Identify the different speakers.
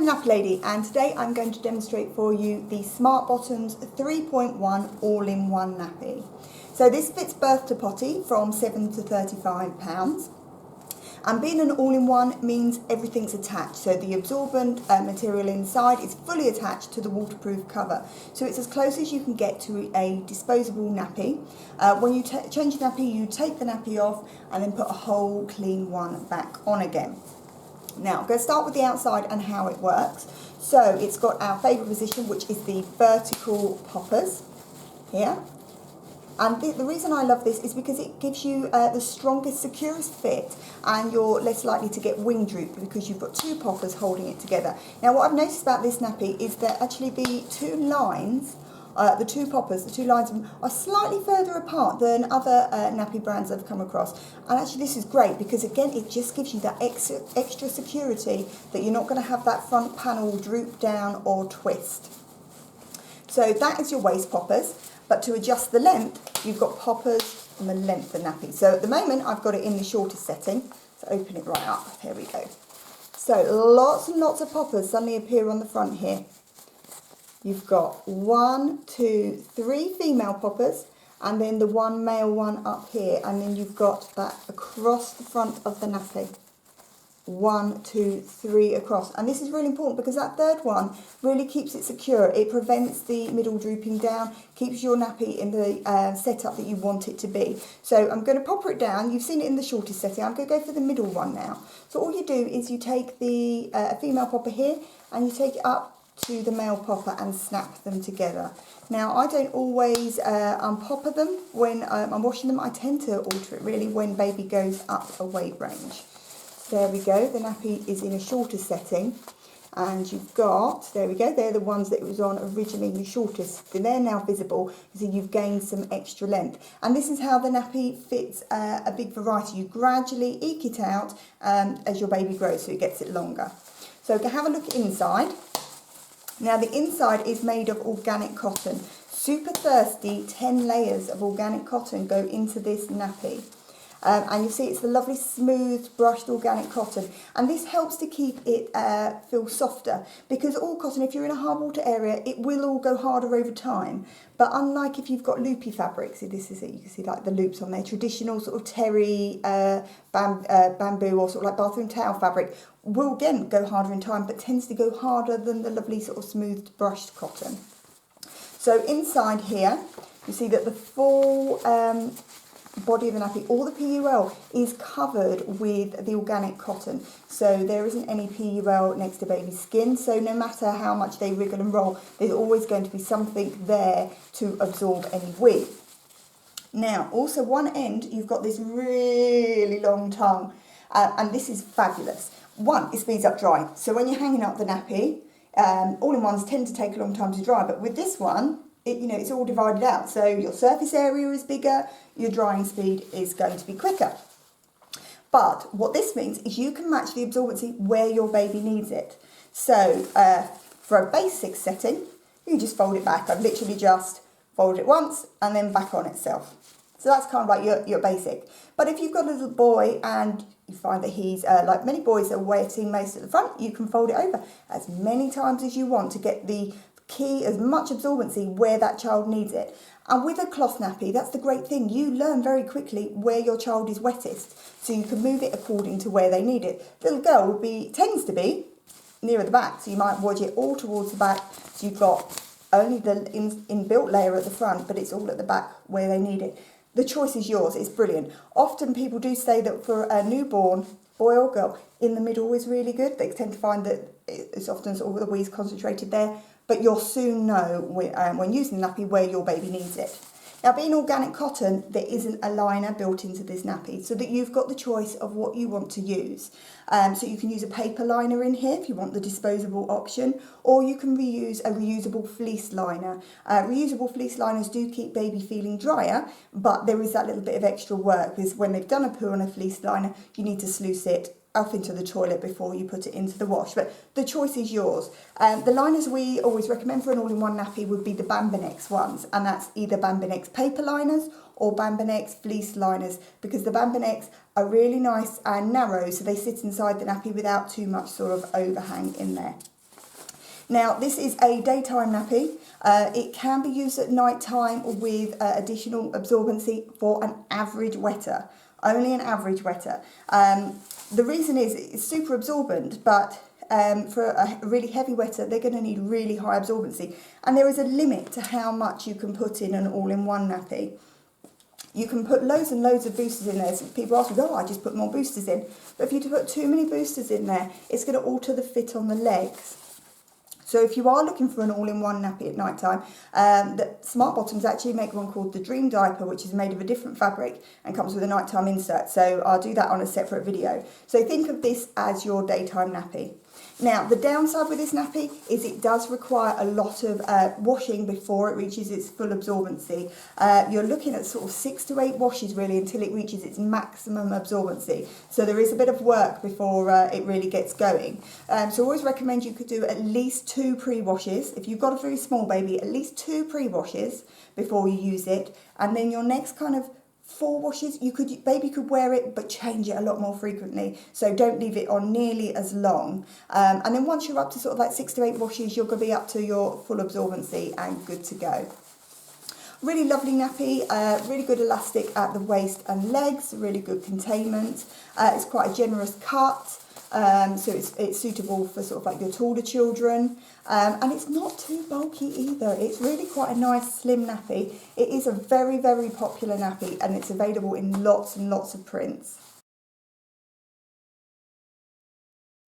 Speaker 1: I'm Nappy Lady, and today I'm going to demonstrate for you the Smart Bottoms 3.1 all-in-one nappy. So this fits birth to potty from 7 to 35 pounds. And being an all-in-one means everything's attached. So the absorbent material inside is fully attached to the waterproof cover. So it's as close as you can get to a disposable nappy. When you change the nappy, you take the nappy off and then put a whole clean one back on again. Now, I'm going to start with the outside and how it works. So it's got our favourite position, which is the vertical poppers here. And the reason I love this is because it gives you the strongest, securest fit, and you're less likely to get wing droop because you've got two poppers holding it together. Now, what I've noticed about this nappy is that actually the two lines, the two poppers, the two lines are slightly further apart than other nappy brands I've come across. And actually this is great because, again, it just gives you that extra security that you're not going to have that front panel droop down or twist. So that is your waist poppers. But to adjust the length, you've got poppers on the length of the nappy. So at the moment, I've got it in the shortest setting. So open it right up. Here we go. So lots and lots of poppers suddenly appear on the front here. You've got 1, 2, 3 female poppers, and then the one male one up here. And then you've got that across the front of the nappy. 1, 2, 3 across, and this is really important because that third one really keeps it secure. It prevents the middle drooping down, keeps your nappy in the setup that you want it to be. So I'm going to popper it down. You've seen it in the shortest setting. I'm going to go for the middle one now. So all you do is you take the female popper here and you take it up to the male popper and snap them together. Now, I don't always unpopper them when I'm washing them. I tend to alter it really when baby goes up a weight range. There we go, the nappy is in a shorter setting, and you've got, there we go, they're the ones that it was on originally, the shortest. They're now visible, so you've gained some extra length. And this is how the nappy fits a big variety. You gradually eke it out as your baby grows, so it gets it longer. So have a look inside. Now the inside is made of organic cotton. Super thirsty, 10 layers of organic cotton go into this nappy. And you see it's the lovely smooth brushed organic cotton, and this helps to keep it feel softer, because all cotton, if you're in a hard water area, it will all go harder over time. But unlike if you've got loopy fabrics, see, this is it, you can see like the loops on there, traditional sort of terry bamboo or sort of like bathroom towel fabric will again go harder in time, but tends to go harder than the lovely sort of smooth brushed cotton. So inside here you see that the full body of the nappy, all the PUL is covered with the organic cotton, so there isn't any PUL next to baby's skin, so no matter how much they wriggle and roll, there's always going to be something there to absorb any wee. Now also one end you've got this really long tongue, and this is fabulous. One, it speeds up drying, so when you're hanging up the nappy, all-in-ones tend to take a long time to dry, but with this one, it's all divided out, so your surface area is bigger, your drying speed is going to be quicker. But what this means is you can match the absorbency where your baby needs it. So for a basic setting, you just fold it back. I've literally just folded it once and then back on itself. So that's kind of like your basic. But if you've got a little boy and you find that he's, like many boys, are wetting most at the front, you can fold it over as many times as you want to get the key as much absorbency where that child needs it. And with a cloth nappy, that's the great thing. You learn very quickly where your child is wettest, so you can move it according to where they need it. Little girl tends to be nearer the back, so you might wedge it all towards the back, so you've got only the inbuilt layer at the front, but it's all at the back where they need it. The choice is yours. It's brilliant. Often people do say that for a newborn, boy or girl, in the middle is really good. They tend to find that it's often sort of the wee's concentrated there. But you'll soon know when using the nappy where your baby needs it. Now, being organic cotton, there isn't a liner built into this nappy, so that you've got the choice of what you want to use. So you can use a paper liner in here if you want the disposable option, or you can reuse a reusable fleece liner. Reusable fleece liners do keep baby feeling drier, but there is that little bit of extra work, because when they've done a poo on a fleece liner, you need to sluice it off into the toilet before you put it into the wash, but the choice is yours. The liners we always recommend for an all-in-one nappy would be the Bambinex ones, and that's either Bambinex paper liners or Bambinex fleece liners, because the Bambinex are really nice and narrow, so they sit inside the nappy without too much sort of overhang in there. Now, this is a daytime nappy. It can be used at night time with additional absorbency for an average wetter, only an average wetter. The reason is it's super absorbent, but for a really heavy wetter, they're going to need really high absorbency. And there is a limit to how much you can put in an all-in-one nappy. You can put loads and loads of boosters in there. So people ask me, oh, I just put more boosters in. But if you put too many boosters in there, it's going to alter the fit on the legs. So if you are looking for an all-in-one nappy at night time, the Smart Bottoms actually make one called the Dream Diaper, which is made of a different fabric and comes with a nighttime insert. So I'll do that on a separate video. So think of this as your daytime nappy. Now, the downside with this nappy is it does require a lot of washing before it reaches its full absorbency. You're looking at sort of 6 to 8 washes really until it reaches its maximum absorbency. So there is a bit of work before it really gets going. So I always recommend you could do at least 2 pre-washes. If you've got a very small baby, at least 2 pre-washes before you use it. And then your next kind of 4 washes, baby could wear it, but change it a lot more frequently. So don't leave it on nearly as long. And then once you're up to sort of like 6 to 8 washes, you're going to be up to your full absorbency and good to go. Really lovely nappy, really good elastic at the waist and legs, really good containment. It's quite a generous cut, so it's suitable for sort of like your taller children. And it's not too bulky either. It's really quite a nice slim nappy. It is a very, very popular nappy and it's available in lots and lots of prints.